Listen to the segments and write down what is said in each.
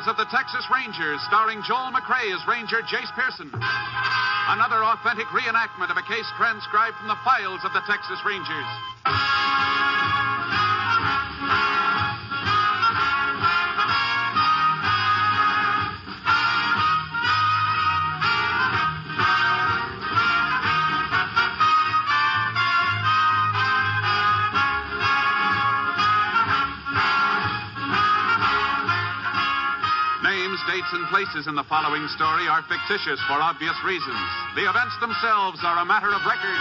Files of the Texas Rangers, starring Joel McRae as Ranger Jace Pearson. Another authentic reenactment of a case transcribed from the files of the Texas Rangers. Dates and places in the following story are fictitious for obvious reasons. The events themselves are a matter of record.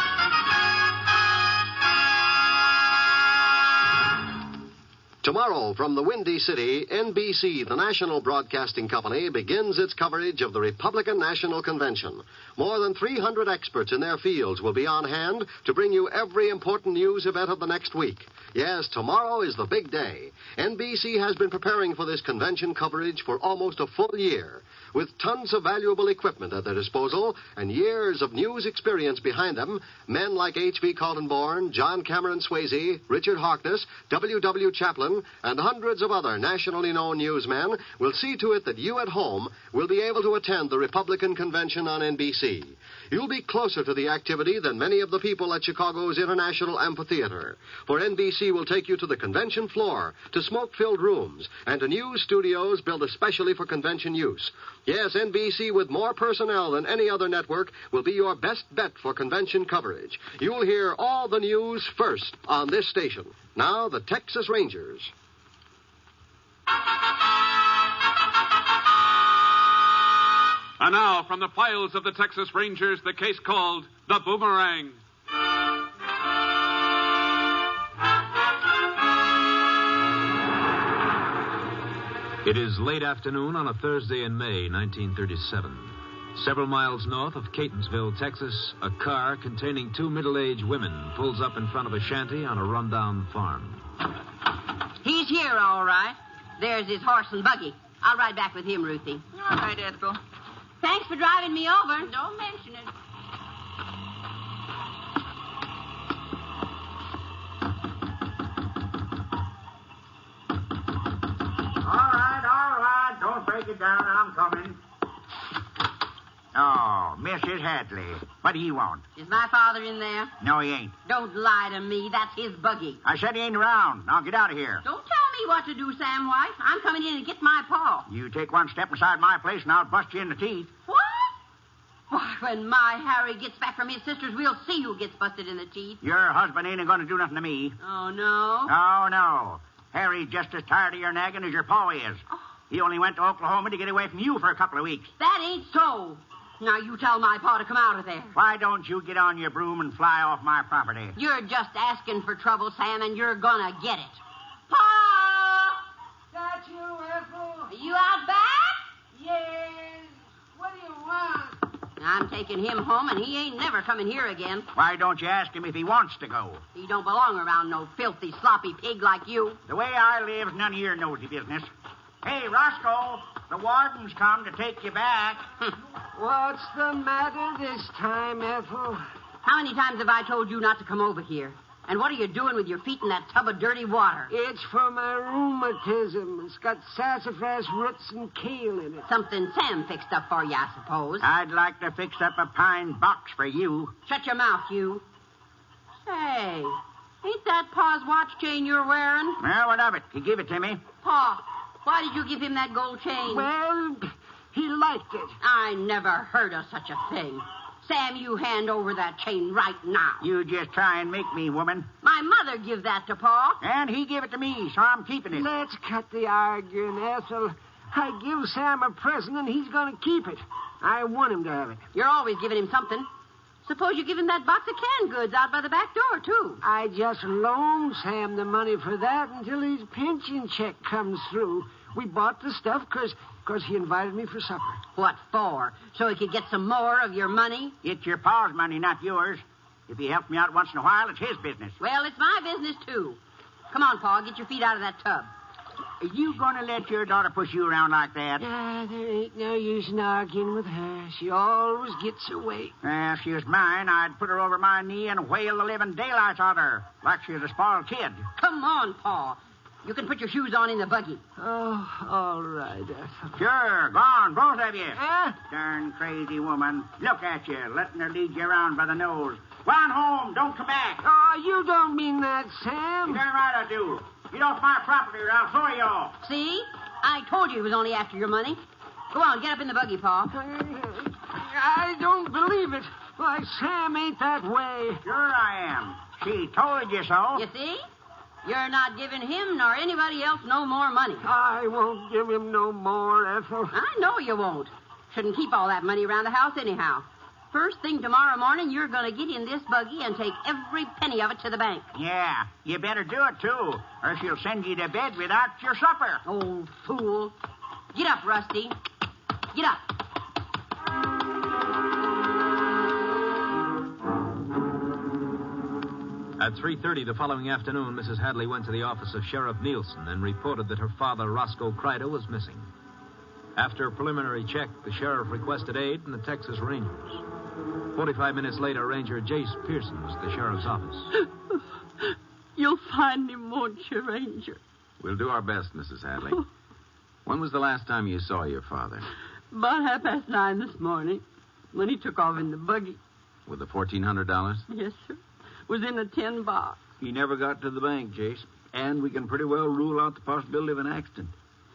Tomorrow, from the Windy City, NBC, the national broadcasting company, begins its coverage of the Republican National Convention. More than 300 experts in their fields will be on hand to bring you every important news event of the next week. Yes, tomorrow is the big day. NBC has been preparing for this convention coverage for almost a full year. With tons of valuable equipment at their disposal and years of news experience behind them, men like H.V. Kaltenborn, John Cameron Swayze, Richard Harkness, W.W. Chaplin, and hundreds of other nationally known newsmen will see to it that you at home will be able to attend the Republican Convention on NBC. You'll be closer to the activity than many of the people at Chicago's International Amphitheater. For NBC will take you to the convention floor, to smoke-filled rooms, and to news studios built especially for convention use. Yes, NBC, with more personnel than any other network, will be your best bet for convention coverage. You'll hear all the news first on this station. Now, the Texas Rangers. And now, from the files of the Texas Rangers, the case called the Boomerang. It is late afternoon on a Thursday in May, 1937. Several miles north of Catonsville, Texas, a car containing two middle-aged women pulls up in front of a shanty on a rundown farm. He's here, all right. There's his horse and buggy. I'll ride back with him, Ruthie. All right, Ethel. Thanks for driving me over. Don't mention it. All right. Don't break it down. I'm coming. Oh, Mrs. Hadley. What do you want? Is my father in there? No, he ain't. Don't lie to me. That's his buggy. I said he ain't around. Now get out of here. Don't tell me what to do, Sam White. I'm coming in to get my paw. You take one step inside my place and I'll bust you in the teeth. What? Why, when my Harry gets back from his sisters, we'll see who gets busted in the teeth. Your husband ain't going to do nothing to me. Oh, no? Oh, no. Harry's just as tired of your nagging as your pa is. Oh. He only went to Oklahoma to get away from you for a couple of weeks. That ain't so. Now, you tell my pa to come out of there. Why don't you get on your broom and fly off my property? You're just asking for trouble, Sam, and you're gonna get it. Pa! That you, Ethel? Are you out back? Yes. What do you want? I'm taking him home, and he ain't never coming here again. Why don't you ask him if he wants to go? He don't belong around no filthy, sloppy pig like you. The way I live's none of your nosy business. Hey, Roscoe, the warden's come to take you back. What's the matter this time, Ethel? How many times have I told you not to come over here? And what are you doing with your feet in that tub of dirty water? It's for my rheumatism. It's got sassafras roots and kale in it. Something Sam fixed up for you, I suppose. I'd like to fix up a pine box for you. Shut your mouth, you. Say, ain't that Pa's watch chain you're wearing? Well, what of it? He gave it to me. Pa, why did you give him that gold chain? Well, he liked it. I never heard of such a thing. Sam, you hand over that chain right now. You just try and make me, woman. My mother give that to Pa. And he gave it to me, so I'm keeping it. Let's cut the arguing, Ethel. I give Sam a present, and he's going to keep it. I want him to have it. You're always giving him something. Suppose you give him that box of canned goods out by the back door, too. I just loaned Sam the money for that until his pension check comes through. We bought the stuff because he invited me for supper. What for? So he could get some more of your money? It's your pa's money, not yours. If he helps me out once in a while, it's his business. Well, it's my business, too. Come on, Pa, get your feet out of that tub. Are you going to let your daughter push you around like that? There ain't no use in arguing with her. She always gets away. If she was mine, I'd put her over my knee and whale the living daylights out of her, like she was a spoiled kid. Come on, Pa. You can put your shoes on in the buggy. Oh, all right, Ethel. Sure, go on, both of you. Eh? Darn crazy woman. Look at you, letting her lead you around by the nose. Go on home, don't come back. Oh, you don't mean that, You Sam. darn right I do. Get off my property or I'll throw you off. See? I told you he was only after your money. Go on, get up in the buggy, Pa. I don't believe it. Why, Sam ain't that way. Sure I am. She told you so. You see? You're not giving him nor anybody else no more money. I won't give him no more, Ethel. I know you won't. Shouldn't keep all that money around the house anyhow. First thing tomorrow morning, you're going to get in this buggy and take every penny of it to the bank. Yeah, you better do it, too, or she'll send you to bed without your supper. Old fool. Get up, Rusty. Get up. At 3:30 the following afternoon, Mrs. Hadley went to the office of Sheriff Nielsen and reported that her father, Roscoe Crider, was missing. After a preliminary check, the sheriff requested aid from the Texas Rangers. 45 minutes later, Ranger Jace Pearson was at the sheriff's office. You'll find him, won't you, Ranger? We'll do our best, Mrs. Hadley. When was the last time you saw your father? About 9:30 this morning, when he took off in the buggy. With the $1,400? Yes, sir. Was in a tin box. He never got to the bank, Jace. And we can pretty well rule out the possibility of an accident.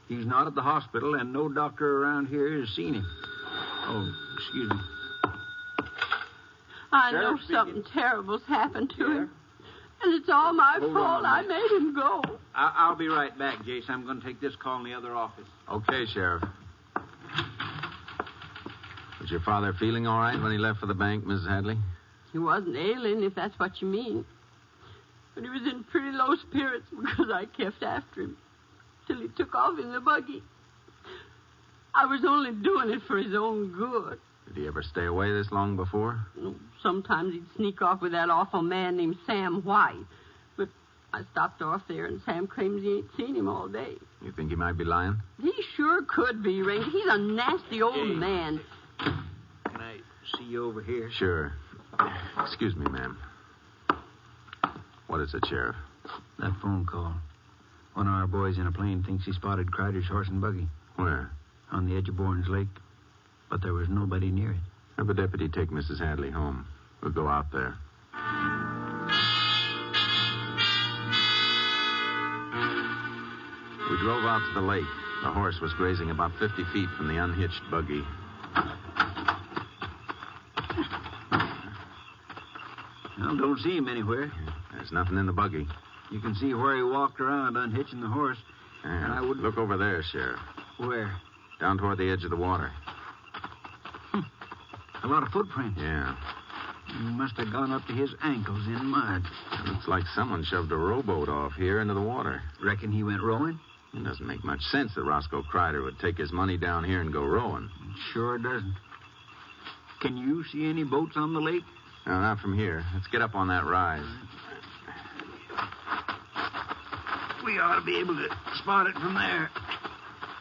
He's not at the hospital, and no doctor around here has seen him. Oh, excuse me. I Sheriff know speaking. something terrible's happened to him. And it's all my Hold fault. on a I minute. made him go. I'll be right back, Jace. I'm going to take this call in the other office. Okay, Sheriff. Was your father feeling all right when he left for the bank, Mrs. Hadley? He wasn't ailing, if that's what you mean. But he was in pretty low spirits because I kept after him till he took off in the buggy. I was only doing it for his own good. Did he ever stay away this long before? Sometimes he'd sneak off with that awful man named Sam White. But I stopped off there, and Sam claims he ain't seen him all day. You think he might be lying? He sure could be, Ranger. He's a nasty old man. Can I see you over here? Sure. Excuse me, ma'am. What is it, Sheriff? That phone call. One of our boys in a plane thinks he spotted Crider's horse and buggy Where? on the edge of Bourne's Lake. But there was nobody near it. Have a deputy take Mrs. Hadley home. We'll go out there. We drove out to the lake. The horse was grazing about 50 feet from the unhitched buggy. Well, don't see him anywhere. There's nothing in the buggy. You can see where he walked around unhitching the horse. Yeah, I would- Look over there, Sheriff. Where? Down toward the edge of the water. A lot of footprints. Yeah. He must have gone up to his ankles in mud. Looks like someone shoved a rowboat off here into the water. Reckon he went rowing? It doesn't make much sense that Roscoe Crider would take his money down here and go rowing. Sure doesn't. Can you see any boats on the lake? No, not from here. Let's get up on that rise. We ought to be able to spot it from there.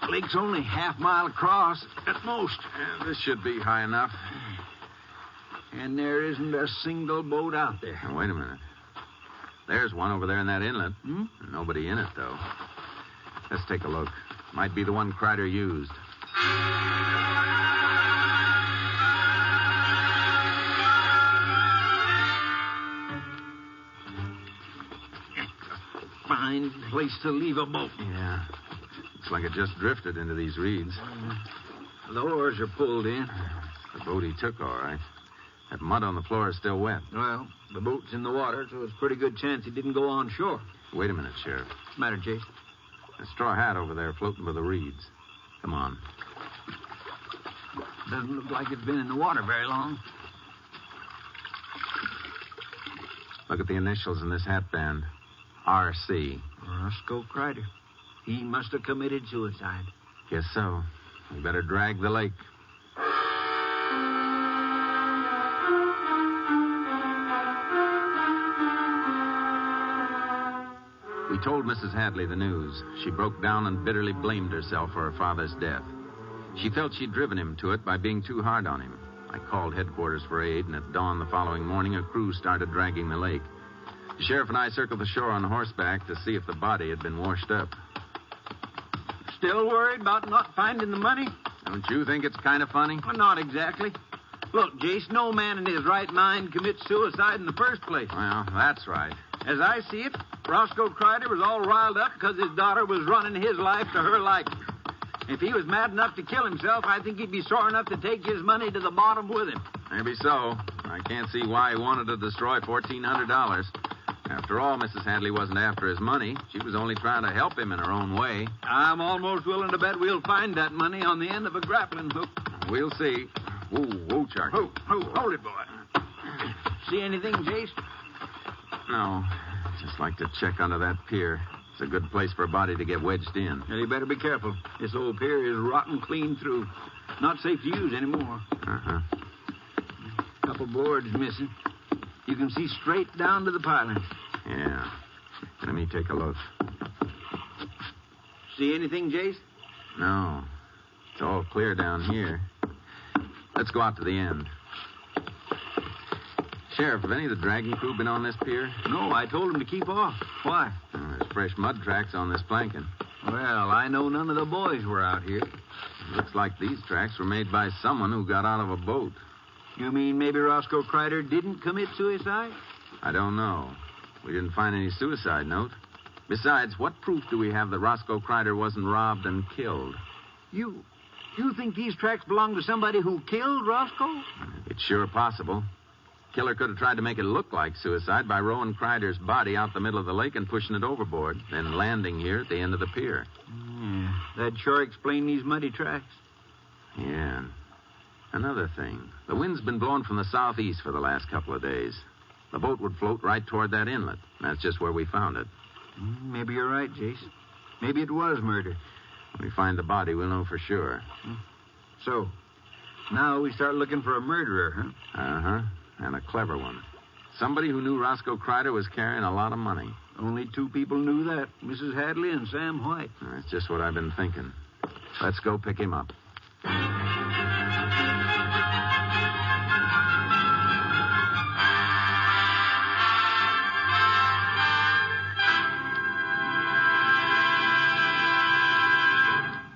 The lake's only half-mile across at most. Yeah, this should be high enough. And there isn't a single boat out there. Now, wait a minute. There's one over there in that inlet. Hmm? Nobody in it, though. Let's take a look. Might be the one Crider used. Fine place to leave a boat. Yeah. Looks like it just drifted into these reeds. The oars are pulled in. The boat he took, all right. That mud on the floor is still wet. Well, the boat's in the water, so it's a pretty good chance he didn't go on shore. Wait a minute, Sheriff. What's the matter, Jace? That straw hat over there floating by the reeds. Come on. Doesn't look like it's been in the water very long. Look at the initials in this hat band. R.C. Roscoe Crider. He must have committed suicide. Guess so. We better drag the lake. We told Mrs. Hadley the news. She broke down and bitterly blamed herself for her father's death. She felt she'd driven him to it by being too hard on him. I called headquarters for aid, and at dawn the following morning, a crew started dragging the lake. The sheriff and I circled the shore on horseback to see if the body had been washed up. Still worried about not finding the money? Don't you think it's kind of funny? Well, not exactly. Look, Jace, no man in his right mind commits suicide in the first place. Well, that's right. As I see it, Roscoe Crider was all riled up because his daughter was running his life to her liking. If he was mad enough to kill himself, I think he'd be sore enough to take his money to the bottom with him. Maybe so. I can't see why he wanted to destroy $1,400. After all, Mrs. Hadley wasn't after his money. She was only trying to help him in her own way. I'm almost willing to bet we'll find that money on the end of a grappling hook. We'll see. Whoa, Charlie. Hold it, boy. See anything, Jace? No. Just like to check under that pier. It's a good place for a body to get wedged in. Well, you better be careful. This old pier is rotten clean through. Not safe to use anymore. Uh-huh. Couple boards missing. You can see straight down to the piling. Yeah. Let me take a look. See anything, Jace? No. It's all clear down here. Let's go out to the end. Sheriff, have any of the dragging crew been on this pier? No, I told them to keep off. Why? There's fresh mud tracks on this planking. Well, I know none of the boys were out here. Looks like these tracks were made by someone who got out of a boat. You mean maybe Roscoe Crider didn't commit suicide? I don't know. We didn't find any suicide note. Besides, what proof do we have that Roscoe Crider wasn't robbed and killed? You think these tracks belong to somebody who killed Roscoe? It's sure possible. Killer could have tried to make it look like suicide by rowing Crider's body out the middle of the lake and pushing it overboard, then landing here at the end of the pier. Yeah, that'd sure explain these muddy tracks. Yeah. Another thing. The wind's been blowing from the southeast for the last couple of days. The boat would float right toward that inlet. That's just where we found it. Maybe you're right, Jason. Maybe it was murder. When we find the body, we'll know for sure. So, now we start looking for a murderer, huh? Uh-huh. And a clever one. Somebody who knew Roscoe Crider was carrying a lot of money. Only two people knew that, Mrs. Hadley and Sam White. That's just what I've been thinking. Let's go pick him up.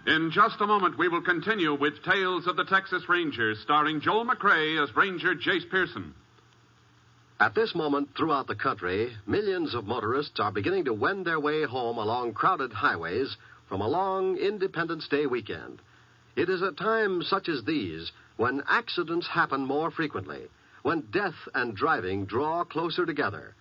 In just a moment, we will continue with Tales of the Texas Rangers, starring Joel McCrea as Ranger Jace Pearson. At this moment, throughout the country, millions of motorists are beginning to wend their way home along crowded highways from a long Independence Day weekend. It is at times such as these when accidents happen more frequently, when death and driving draw closer together.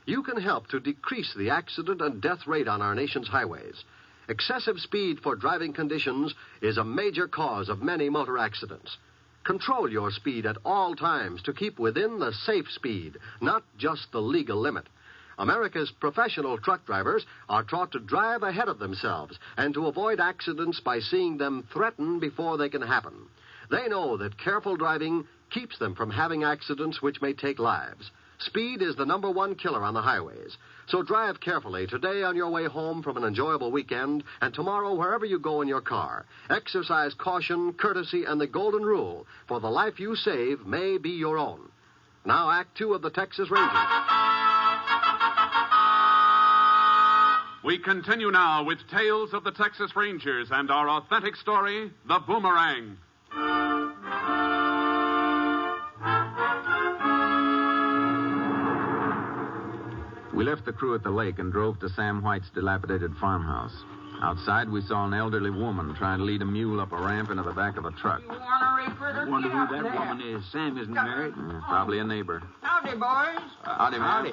You can help to decrease the accident and death rate on our nation's highways. Excessive speed for driving conditions is a major cause of many motor accidents. Control your speed at all times to keep within the safe speed, not just the legal limit. America's professional truck drivers are taught to drive ahead of themselves and to avoid accidents by seeing them threaten before they can happen. They know that careful driving keeps them from having accidents which may take lives. Speed is the number one killer on the highways. So drive carefully today on your way home from an enjoyable weekend, and tomorrow wherever you go in your car. Exercise caution, courtesy, and the golden rule, for the life you save may be your own. Now, Act 2 of the Texas Rangers. We continue now with Tales of the Texas Rangers and our authentic story, The Boomerang. We left the crew at the lake and drove to Sam White's dilapidated farmhouse. Outside, we saw an elderly woman trying to lead a mule up a ramp into the back of a truck. You want to read further? I wonder who that woman is. Sam isn't married. Probably a neighbor. Howdy, boys. Howdy, ma'am. Howdy.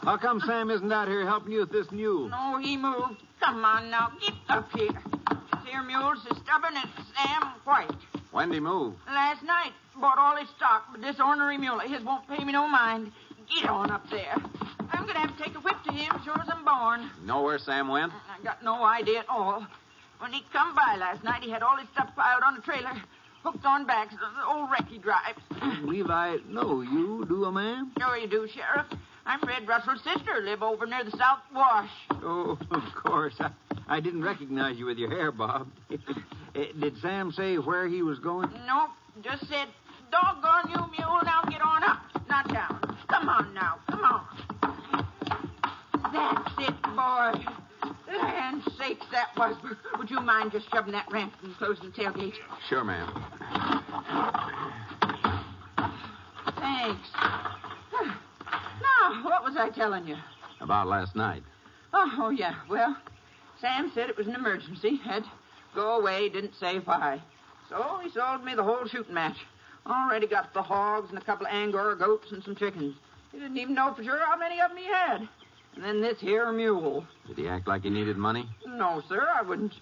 How come Sam isn't out here helping you with this mule? No, he moved. Come on now, get up here. This here mule's as stubborn as Sam White. When'd he move? Last night, bought all his stock, but this ornery mule of his won't pay me no mind. Get on up there. I'm going to have to take a whip to him sure as I'm born. You know where Sam went? I got no idea at all. When he come by last night, he had all his stuff piled on a trailer, hooked on backs, the old wreck he drives. Believe I know you, do a man? Sure you do, Sheriff. I'm Fred Russell's sister, live over near the South Wash. Oh, of course. I didn't recognize you with your hair, Bob. Did Sam say where he was going? Nope, just said, doggone you, mule, now get on up, not down. Come on now, come on. boy. Land sakes, that was. Would you mind just shoving that ramp and closing the tailgate? Sure, ma'am. Thanks. Now, what was I telling you? About last night. Oh, yeah. Well, Sam said it was an emergency. Had to go away, didn't say why. So he sold me the whole shooting match. Already got the hogs and a couple of Angora goats and some chickens. He didn't even know for sure how many of them he had. And then this here mule. Did he act like he needed money? No, sir, I wouldn't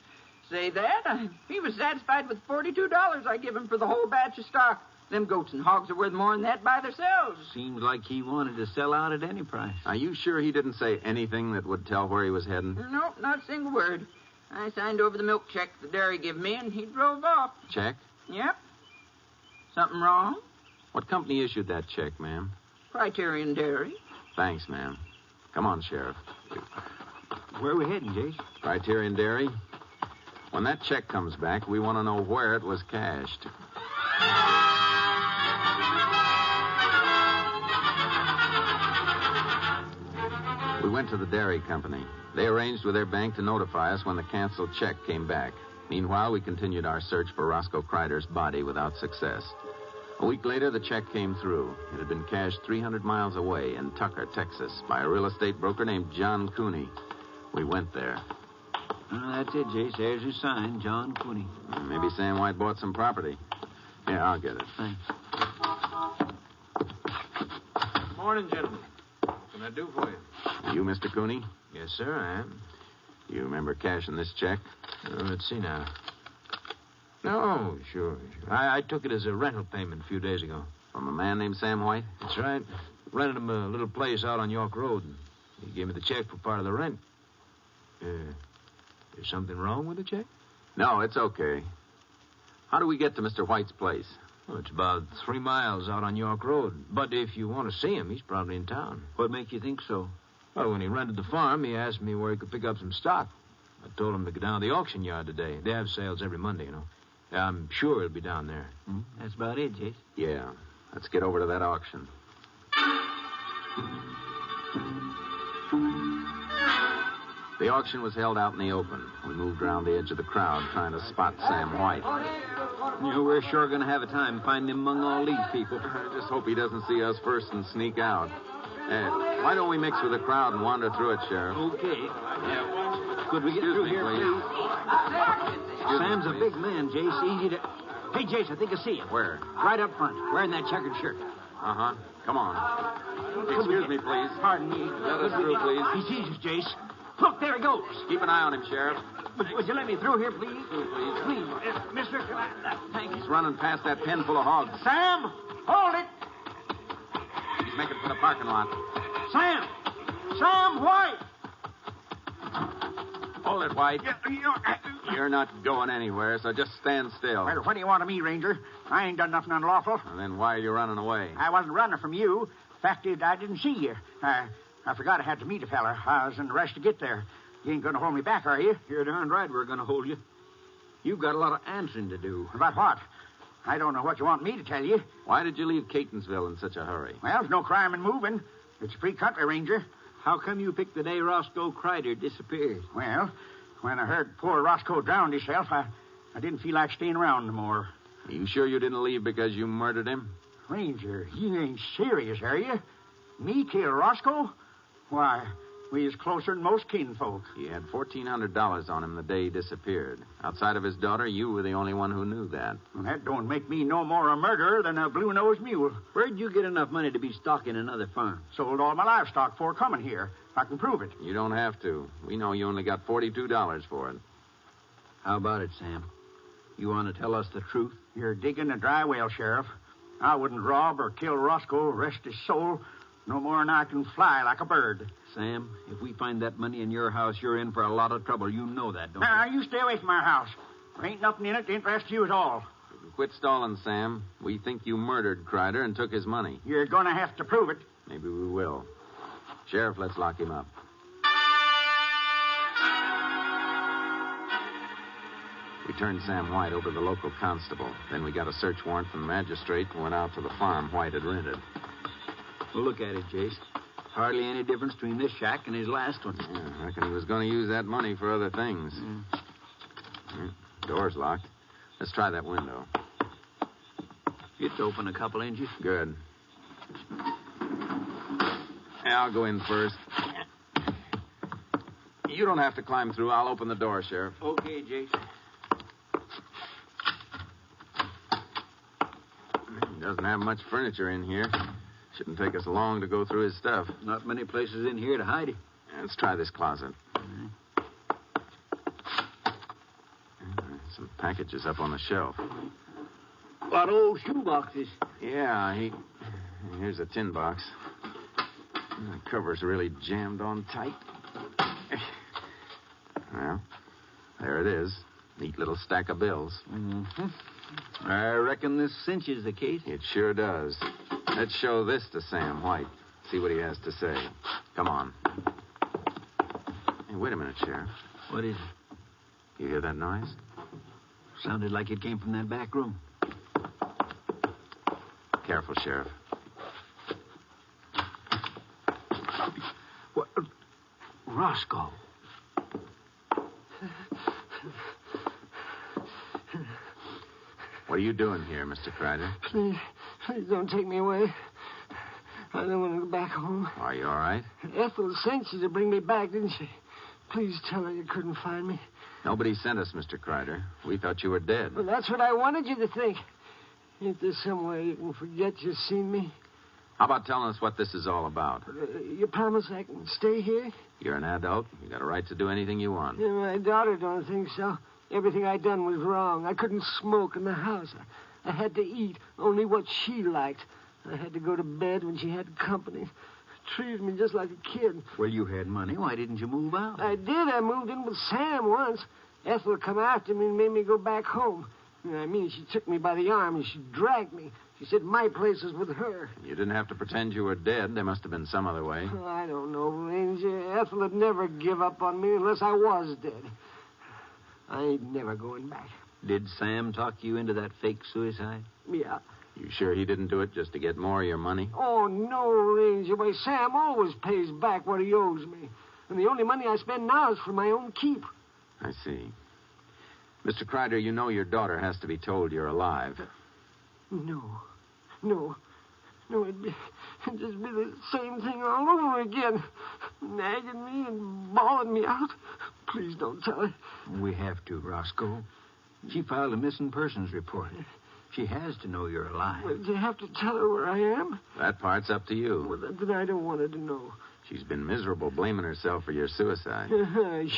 say that. He was satisfied with $42 I give him for the whole batch of stock. Them goats and hogs are worth more than that by themselves. Seems like he wanted to sell out at any price. Are you sure he didn't say anything that would tell where he was heading? Nope, not a single word. I signed over the milk check the dairy give me, and he drove off. Check? Yep. Something wrong? What company issued that check, ma'am? Criterion Dairy. Thanks, ma'am. Come on, Sheriff. Where are we heading, Jace? Criterion Dairy. When that check comes back, we want to know where it was cashed. We went to the dairy company. They arranged with their bank to notify us when the canceled check came back. Meanwhile, we continued our search for Roscoe Crider's body without success. A week later, the check came through. It had been cashed 300 miles away in Tucker, Texas, by a real estate broker named John Cooney. We went there. That's it, Jace. There's your sign, John Cooney. Maybe Sam White bought some property. Yeah, I'll get it. Thanks. Morning, gentlemen. What can I do for you? You, Mr. Cooney? Yes, sir, I am. You remember cashing this check? Let's see now. No, sure. I took it as a rental payment a few days ago. From a man named Sam White? That's right. Rented him a little place out on York Road, and he gave me the check for part of the rent. Is something wrong with the check? No, it's okay. How do we get to Mr. White's place? Well, it's about 3 miles out on York Road. But if you want to see him, he's probably in town. What makes you think so? Well, when he rented the farm, he asked me where he could pick up some stock. I told him to go down to the auction yard today. They have sales every Monday, you know. I'm sure he'll be down there. That's about it, Jace. Yeah. Let's get over to that auction. The auction was held out in the open. We moved around the edge of the crowd trying to spot Sam White. You know, we're sure going to have a time finding him among all these people. I just hope he doesn't see us first and sneak out. Why don't we mix with the crowd and wander through it, Sheriff? Okay. Could we get through here, please? Sam's a big man, Jace. Easy to... Hey, Jace, I think I see him. Where? Right up front, wearing that checkered shirt. Uh-huh. Come on. Excuse me, please. Pardon me. Let us through, please. He sees us, Jace. Look, there he goes. Keep an eye on him, Sheriff. Would you let me through here, please? Please. Please. Mister, thank you. He's running past that pen full of hogs. Sam, hold it. He's making for the parking lot. Sam White. Hold it, White. You're not going anywhere, so just stand still. Well, what do you want of me, Ranger? I ain't done nothing unlawful. And then why are you running away? I wasn't running from you. Fact is, I didn't see you. I forgot I had to meet a fella. I was in the rush to get there. You ain't going to hold me back, are you? You're darn right we're going to hold you. You've got a lot of answering to do. About what? I don't know what you want me to tell you. Why did you leave Catonsville in such a hurry? Well, there's no crime in moving. It's a free country, Ranger. How come you picked the day Roscoe Crider disappeared? Well, when I heard poor Roscoe drowned himself, I didn't feel like staying around no more. Are you sure you didn't leave because you murdered him? Ranger, you ain't serious, are you? Me kill Roscoe? Why, we is closer than most kinfolk. He had $1,400 on him the day he disappeared. Outside of his daughter, you were the only one who knew that. Well, that don't make me no more a murderer than a blue-nosed mule. Where'd you get enough money to be stocking another farm? Sold all my livestock before coming here. I can prove it. You don't have to. We know you only got $42 for it. How about it, Sam? You want to tell us the truth? You're digging a dry well, Sheriff. I wouldn't rob or kill Roscoe, rest his soul, no more than I can fly like a bird. Sam, if we find that money in your house, you're in for a lot of trouble. You know that, don't Now, you stay away from our house. There ain't nothing in it to interest you at all. Quit stalling, Sam. We think you murdered Crider and took his money. You're going to have to prove it. Maybe we will. Sheriff, let's lock him up. We turned Sam White over to the local constable. Then we got a search warrant from the magistrate and went out to the farm White had rented. Well, look at it, Jace. hardly any difference between this shack and his last one. Yeah, I reckon he was going to use that money for other things. Door's locked. Let's try that window. It's open a couple inches. Good. Yeah, I'll go in first. You don't have to climb through. I'll open the door, Sheriff. Okay, Jason. He doesn't have much furniture in here. Shouldn't take us long to go through his stuff. Not many places in here to hide it. Let's try this closet. Some packages up on the shelf. A lot of old shoe boxes. Yeah, here's a tin box. The cover's really jammed on tight. Well, there it is. Neat little stack of bills. Mm-hmm. I reckon this cinches the case. It sure does. Let's show this to Sam White. See what he has to say. Come on. Hey, wait a minute, Sheriff. What is it? You hear that noise? Sounded like it came from that back room. Careful, Sheriff. What? Roscoe. What are you doing here, Mr. Crider? Please don't take me away. I don't want to go back home. Are you all right? Ethel sent you to bring me back, didn't she? Please tell her you couldn't find me. Nobody sent us, Mr. Crider. We thought you were dead. Well, that's what I wanted you to think. Ain't there some way you can forget you've seen me? How about telling us what this is all about? You promise I can stay here? You're an adult. You got a right to do anything you want. Yeah, my daughter don't think so. Everything I done was wrong. I couldn't smoke in the house. I had to eat only what she liked. I had to go to bed when she had company. Treated me just like a kid. Well, you had money. Why didn't you move out? I did. I moved in with Sam once. Ethel come after me and made me go back home. I mean, she took me by the arm and she dragged me. She said my place is with her. You didn't have to pretend you were dead. There must have been some other way. Oh, I don't know, Ranger. Ethel would never give up on me unless I was dead. I ain't never going back. Did Sam talk you into that fake suicide? Yeah. You sure he didn't do it just to get more of your money? Oh, no, Ranger. Why, Sam always pays back what he owes me. And the only money I spend now is for my own keep. I see. Mr. Crider, you know your daughter has to be told you're alive. No. It'd just be the same thing all over again. Nagging me and bawling me out. Please don't tell her. We have to, Roscoe. She filed a missing persons report. She has to know you're alive. Well, do you have to tell her where I am? That part's up to you. Well, then I don't want her to know. She's been miserable blaming herself for your suicide.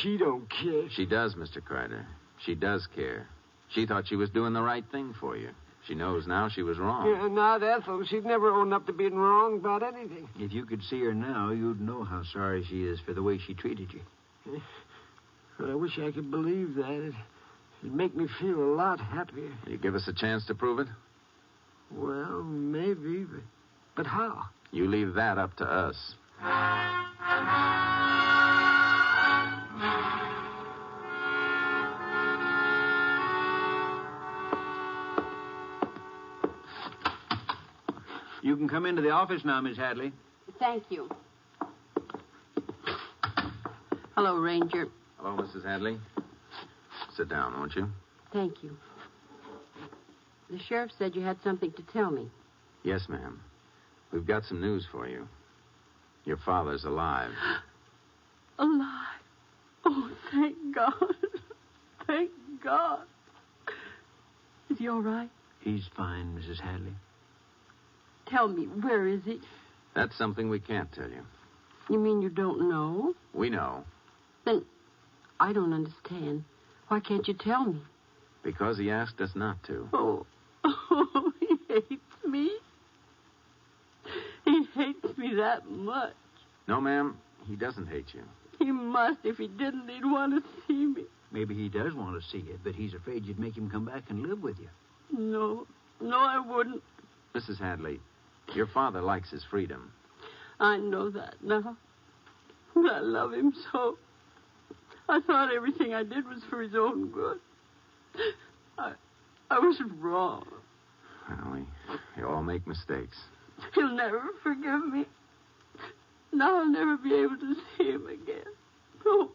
She don't care. She does, Mr. Crider. She does care. She thought she was doing the right thing for you. She knows now she was wrong. Yeah, not Ethel. She'd never own up to being wrong about anything. If you could see her now, you'd know how sorry she is for the way she treated you. But I wish I could believe that. It'd make me feel a lot happier. Will you give us a chance to prove it? Well, maybe, but how? You leave that up to us. You can come into the office now, Miss Hadley. Thank you. Hello, Ranger. Hello, Mrs. Hadley. Sit down, won't you? Thank you. The sheriff said you had something to tell me. Yes, ma'am. We've got some news for you. Your father's alive. Alive? Oh, thank God. Thank God. Is he all right? He's fine, Mrs. Hadley. Tell me, where is he? That's something we can't tell you. You mean you don't know? We know. Then I don't understand. Why can't you tell me? Because he asked us not to. Oh, he hates me. He hates me that much. No, ma'am, he doesn't hate you. He must. If he didn't, he'd want to see me. Maybe he does want to see you, but he's afraid you'd make him come back and live with you. No, I wouldn't. Mrs. Hadley, your father likes his freedom. I know that now. But I love him so. I thought everything I did was for his own good. I was wrong. Well, we all make mistakes. He'll never forgive me. and I'll never be able to see him again. Oh,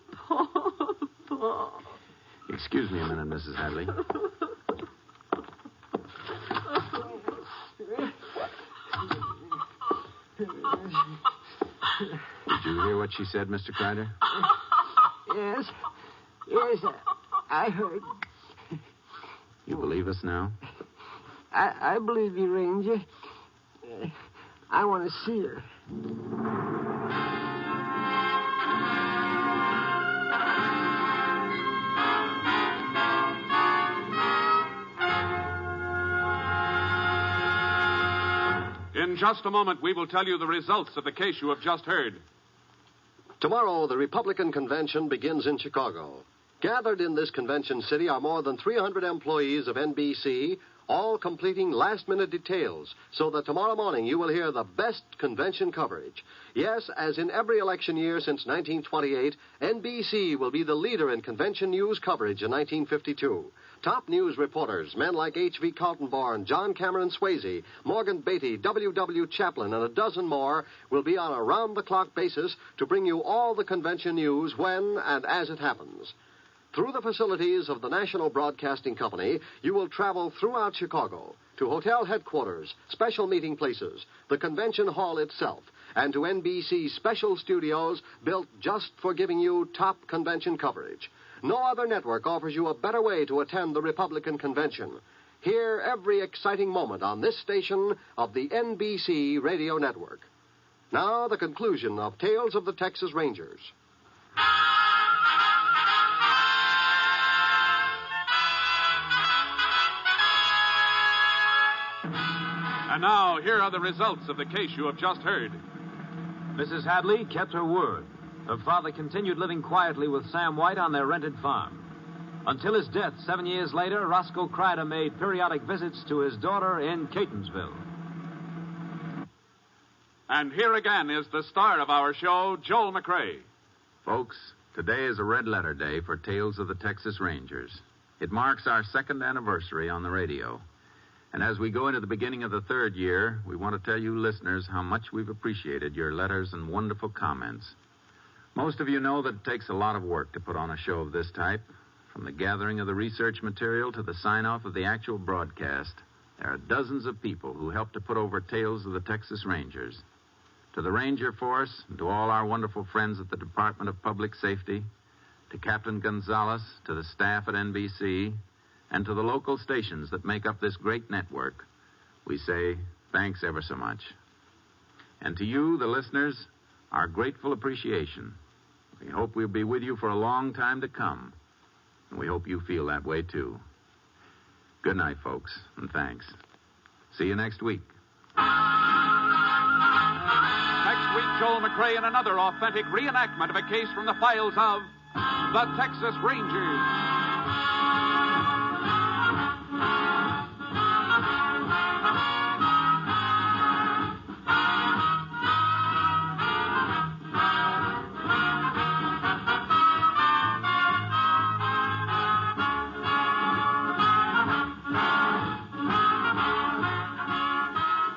Paul. Excuse me a minute, Mrs. Hadley. Did you hear what she said, Mr. Kreider? Yes, I heard. You believe us now? I believe you, Ranger. I want to see her. In just a moment, we will tell you the results of the case you have just heard. Tomorrow, the Republican Convention begins in Chicago. Gathered in this convention city are more than 300 employees of NBC, all completing last-minute details, so that tomorrow morning you will hear the best convention coverage. Yes, as in every election year since 1928, NBC will be the leader in convention news coverage in 1952. Top news reporters, men like H.V. Kaltenborn, John Cameron Swayze, Morgan Beatty, W.W. Chaplin, and a dozen more will be on a round-the-clock basis to bring you all the convention news when and as it happens. Through the facilities of the National Broadcasting Company, you will travel throughout Chicago to hotel headquarters, special meeting places, the convention hall itself, and to NBC's special studios built just for giving you top convention coverage. No other network offers you a better way to attend the Republican Convention. Hear every exciting moment on this station of the NBC Radio Network. Now, the conclusion of Tales of the Texas Rangers. And now, here are the results of the case you have just heard. Mrs. Hadley kept her word. Her father continued living quietly with Sam White on their rented farm. Until his death 7 years later, Roscoe Kreider made periodic visits to his daughter in Catonsville. And here again is the star of our show, Joel McRae. Folks, today is a red-letter day for Tales of the Texas Rangers. It marks our second anniversary on the radio. And as we go into the beginning of the third year, we want to tell you listeners how much we've appreciated your letters and wonderful comments. Most of you know that it takes a lot of work to put on a show of this type. From the gathering of the research material to the sign-off of the actual broadcast, there are dozens of people who help to put over Tales of the Texas Rangers. To the Ranger Force, and to all our wonderful friends at the Department of Public Safety, to Captain Gonzaullas, to the staff at NBC, and to the local stations that make up this great network, we say thanks ever so much. And to you, the listeners, our grateful appreciation. We hope we'll be with you for a long time to come. And we hope you feel that way, too. Good night, folks, and thanks. See you next week. Next week, Joel McRae in another authentic reenactment of a case from the files of the Texas Rangers.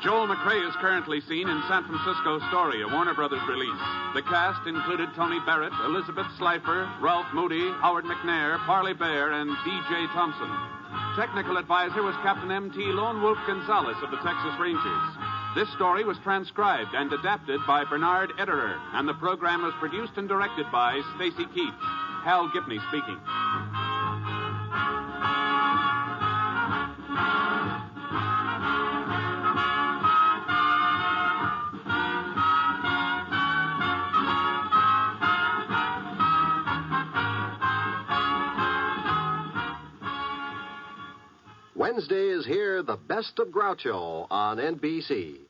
Joel McRae is currently seen in San Francisco Story, a Warner Brothers release. The cast included Tony Barrett, Elizabeth Slifer, Ralph Moody, Howard McNair, Parley Bear, and D.J. Thompson. Technical advisor was Captain M.T. Lone Wolf Gonzaullas of the Texas Rangers. This story was transcribed and adapted by Bernard Ederer, and the program was produced and directed by Stacy Keach. Hal Gibney speaking. Wednesday is here, the best of Groucho on NBC.